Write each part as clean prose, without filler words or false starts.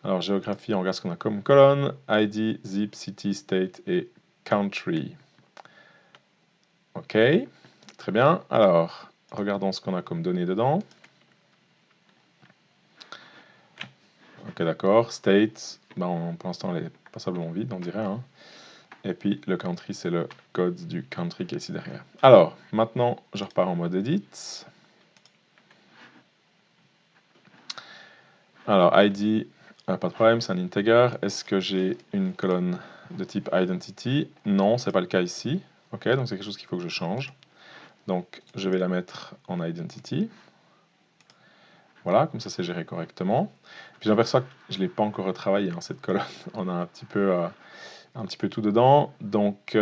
Alors, géographie, on regarde ce qu'on a comme colonne. ID, zip, city, state et country. OK, très bien. Alors, regardons ce qu'on a comme données dedans. OK, d'accord. State, ben, pour l'instant, elle est passablement vide, on dirait. Hein. Et puis, le country, c'est le code du country qui est ici derrière. Alors, maintenant, je repars en mode edit. Alors, ID, pas de problème, c'est un integer. Est-ce que j'ai une colonne de type identity? Non, c'est pas le cas ici. OK, donc c'est quelque chose qu'il faut que je change. Donc, je vais la mettre en identity. Voilà, comme ça c'est géré correctement. Puis j'aperçois que je ne l'ai pas encore retravaillé, hein, cette colonne. On a un petit peu tout dedans. Donc,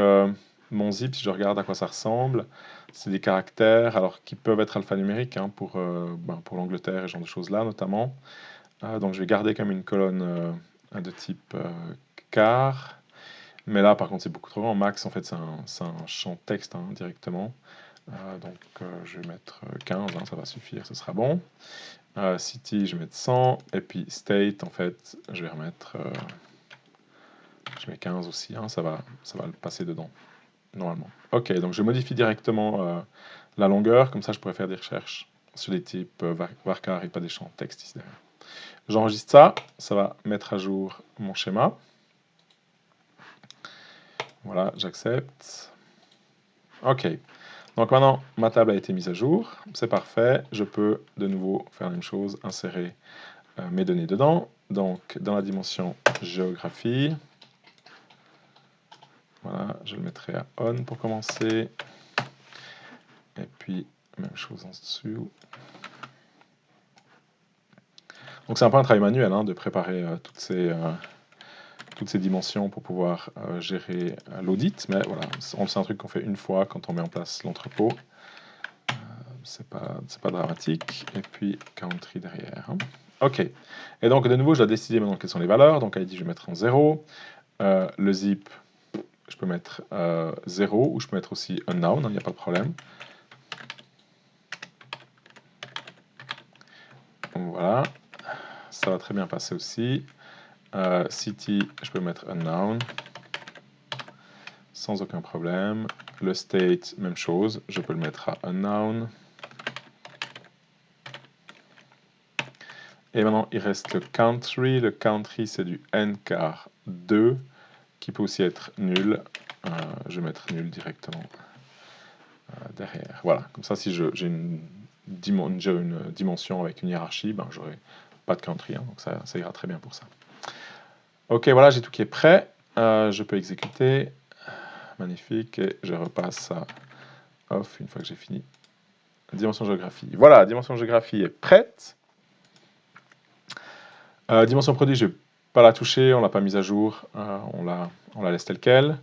mon zip, si je regarde à quoi ça ressemble, c'est des caractères alors, qui peuvent être alphanumériques hein, pour l'Angleterre et ce genre de choses-là, notamment. Donc, je vais garder comme une colonne de type car. Mais là, par contre, c'est beaucoup trop grand. Max, en fait, c'est un champ texte hein, directement. Donc, je vais mettre 15, hein, ça va suffire, ce sera bon. City, je vais mettre 100. Et puis state, en fait, je vais remettre... je mets 15 aussi, hein, ça va le passer dedans, normalement. OK, donc je modifie directement la longueur, comme ça je pourrais faire des recherches sur les types varchar et pas des champs texte ici derrière. J'enregistre ça, ça va mettre à jour mon schéma. Voilà, j'accepte. OK, donc maintenant ma table a été mise à jour, c'est parfait. Je peux de nouveau faire la même chose, insérer mes données dedans. Donc dans la dimension géographie, voilà, je le mettrai à on pour commencer. Et puis, même chose en dessous. Donc c'est un peu un travail manuel hein, de préparer toutes ces dimensions pour pouvoir gérer l'audit. Mais voilà, c'est un truc qu'on fait une fois quand on met en place l'entrepôt. C'est pas dramatique. Et puis, country derrière. Hein. OK. Et donc, de nouveau, je dois décider maintenant quelles sont les valeurs. Donc, ID, je vais mettre en 0. Le zip, je peux mettre 0 ou je peux mettre aussi unknown, il n'y a pas de problème. Donc voilà, ça va très bien passer aussi. City, je peux mettre unknown, sans aucun problème. Le state, même chose, je peux le mettre à unknown. Et maintenant, il reste le country. Le country, c'est du n car 2, qui peut aussi être nul. Je vais mettre nul directement derrière. Voilà, comme ça, si j'ai une dimension avec une hiérarchie, ben, j'aurai pas de country, hein, donc ça ira très bien pour ça. Ok, voilà, j'ai tout qui est prêt. Je peux exécuter. Magnifique, et je repasse à off une fois que j'ai fini. Dimension géographie. Voilà, dimension géographie est prête. Dimension produit, je ne vais pas la toucher, on ne l'a pas mise à jour, on la laisse telle quelle.